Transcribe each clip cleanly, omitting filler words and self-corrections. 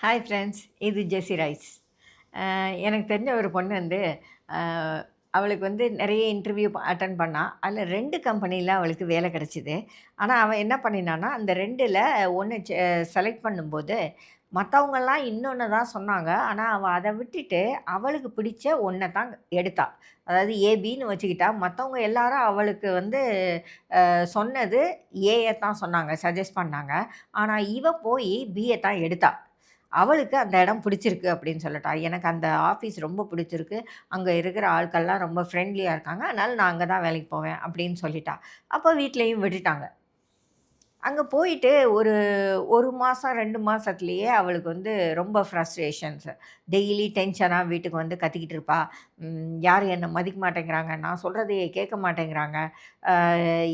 Hi friends, இது ஜெஸி rice. எனக்கு தெரிஞ்ச ஒரு பொண்ணு வந்து அ அவளுக்கு வந்து நிறைய இன்டர்வியூ அட்டெண்ட் பண்ணா. அதில் 2 கம்பெனில அவளுக்கு வேலை கிடைச்சிது. ஆனா, அவ என்ன பண்ணினான்னா, அந்த 2ல 1 செலக்ட் பண்ணும்போது, மத்தவங்கலாம் இன்னொன்னு தான் சொன்னாங்க. ஆனா, அவ அத விட்டுட்டு அவளுக்கு பிடிச்ச ஒண்ண தான் எடுத்தா. அதாவது ஏபின்னு வச்சுக்கிட்டா. மத்தவங்க எல்லாரும் அவளுக்கு வந்து சொன்னது ஏய தான் சொன்னாங்க, சஜெஸ்ட் பண்ணாங்க. ஆனா, இவ போயி பிய தான் எடுத்தா. அவளுக்கு அந்த இடம் பிடிச்சிருக்கு அப்படின்னு சொல்லட்டா. எனக்கு அந்த ஆஃபீஸ் ரொம்ப பிடிச்சிருக்கு. அங்க இருக்கிற ஆட்கள்லாம் ரொம்ப ஃப்ரெண்ட்லியா இருக்காங்க. அதனால நான் அங்க தான் வேலைக்கு போவேன் அப்படின்னு சொல்லிட்டா. அப்போ வீட்லயும் விட்டுட்டாங்க. அங்க போயிட்டு ஒரு 1 மாசம், 2 மாசத்திலேயே அவளுக்கு வந்து ரொம்ப ஃப்ரஸ்ட்ரேஷன்ஸ். டெய்லி டென்ஷனா வீட்டுக்கு வந்து கத்திக்கிட்டு இருப்பா. யாரும் என்ன மதிக்க மாட்டேங்கிறாங்க. நான் சொல்றதையே கேட்க மாட்டேங்கிறாங்க.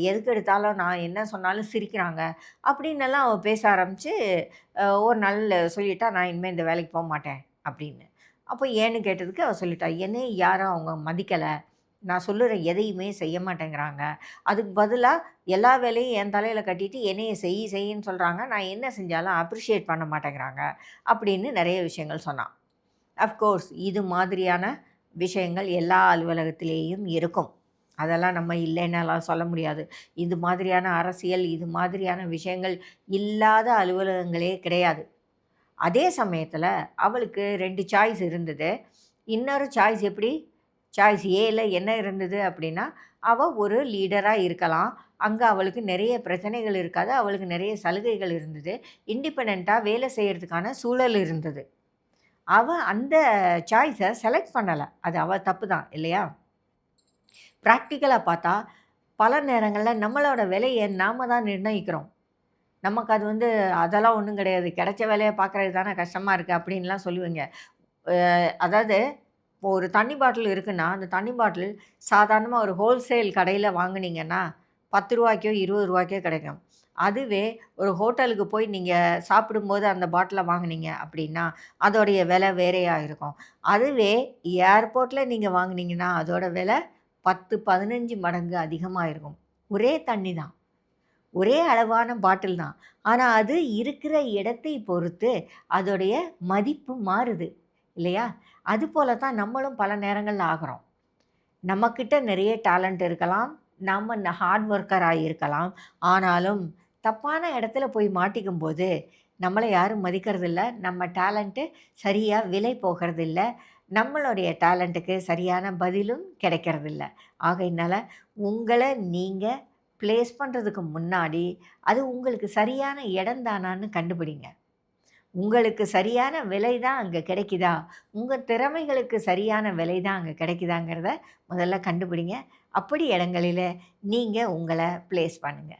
எதுக்கு எடுத்தாலும் நான் என்ன சொன்னாலும் சிரிக்கிறாங்க. அப்படின்னெல்லாம் அவ பேச ஆரம்பிச்சு, ஒரு நாள் சொல்லிட்டா, "நான் இனிமே இந்த வேலைக்கு போமாட்டேன்" அப்படின்னு. அப்போ ஏன்னு கேட்டதுக்கு அவ சொல்லிட்டா, "என்னைய யாரும் அவங்க மதிக்கல. நான் சொல்லுற எதையுமே செய்ய மாட்டேங்கிறாங்க. அதுக்கு பதிலா எல்லா வேலையும் என் தலையில கட்டிட்டு என்னைய செய் செய்ன்னு சொல்றாங்க. நான் என்ன செஞ்சாலும் அப்ரிஷியேட் பண்ண மாட்டேங்கிறாங்க." அப்படின்னு நெறைய விஷயங்கள் சொன்னா. அஃப்கோர்ஸ் இது மாதிரியான விஷயங்கள் எல்லா அலுவலகத்திலேயும் இருக்கும். அதெல்லாம் நம்ம இல்லைன்னலாம் சொல்ல முடியாது. இது மாதிரியான அரசியல், இது மாதிரியான விஷயங்கள் இல்லாத அலுவலகங்களே கிடையாது. அதே சமயத்தில அவளுக்கு 2 சாய்ஸ் இருந்தது. இன்னொரு சாய்ஸ் எப்படி? சாய்ஸ் ஏல என்ன இருந்தது அப்படின்னா, அவ ஒரு லீடரா இருக்கலாம். அங்க அவளுக்கு நெறைய பிரச்சனைகள் இருக்காது. அவளுக்கு நெறைய சலுகைகள் இருந்தது. இண்டிபெண்டன்ட்டா வேலை செய்றதுக்கான சூழல் இருந்தது. அவ அந்த சாய்ஸ செலக்ட் பண்ணல. அது அவ தப்பு தான் இல்லையா? பிராக்டிகலா பார்த்தா, பல நேரங்கள்ல நம்மளோட விலைய நாம தான் நிர்ணயிக்கிறோம். நமக்கு அது வந்து அதெல்லாம் ஒண்ணும் கிடையாது. கிடைச்ச வேலைய பார்க்குறது தானே கஷ்டமா இருக்கு அப்படின்லாம் சொல்லுவீங்க. அதாவது இப்போ ஒரு தண்ணி பாட்டில் இருக்குன்னா, அந்த தண்ணி பாட்டில் சாதாரணமா ஒரு ஹோல்சேல் கடையில வாங்குனீங்கன்னா, ரூ. 10க்கோ, ரூ. 20க்கோ கிடைக்கும். அதுவே ஒரு ஹோட்டலுக்கு போய் நீங்க சாப்பிடும்போது அந்த பாட்டில வாங்குனீங்க அப்படின்னா, அதோடைய விலை வேறையா இருக்கும். அதுவே ஏர்போர்ட்ல நீங்க வாங்குனீங்கன்னா, அதோட விலை 10, 15 மடங்கு அதிகமா இருக்கும். ஒரே தண்ணி தான். ஒரே அளவான பாட்டில் தான். ஆனா, அது இருக்கிற இடத்தை பொறுத்து அதோடைய மதிப்பு மாறுது. இல்லையா? அதுபோல தான் நம்மளும் பல நேரங்கள்ல ஆகுறோம். நம்மகிட்ட நிறைய டேலண்ட் இருக்கலாம். நம்ம ஹார்ட் ஒர்க்கரா இருக்கலாம். ஆனாலும் தப்பான இடத்துல போய் மாட்டிக்கும்போது, நம்மள யாரும் மதிக்கிறதில்ல. நம்ம டேலண்ட்டு சரியா விலை போகறதில்ல. நம்மளுடைய டேலண்ட்டுக்கு சரியான பதிலும் கிடைக்கிறதில்ல. ஆகையினால உங்கள நீங்க பிளேஸ் பண்றதுக்கு முன்னாடி, அது உங்களுக்கு சரியான இடம் தானான்னு கண்டுபிடிங்க. உங்களுக்கு சரியான விலை தான் அங்க கிடைக்குதா? உங்க திறமைகளுக்கு சரியான விலை தான் அங்க கிடைக்குதாங்கிறத முதல்ல கண்டுபிடிங்க. அப்படி இடங்களில நீங்க உங்கள பிளேஸ் பண்ணுங்க.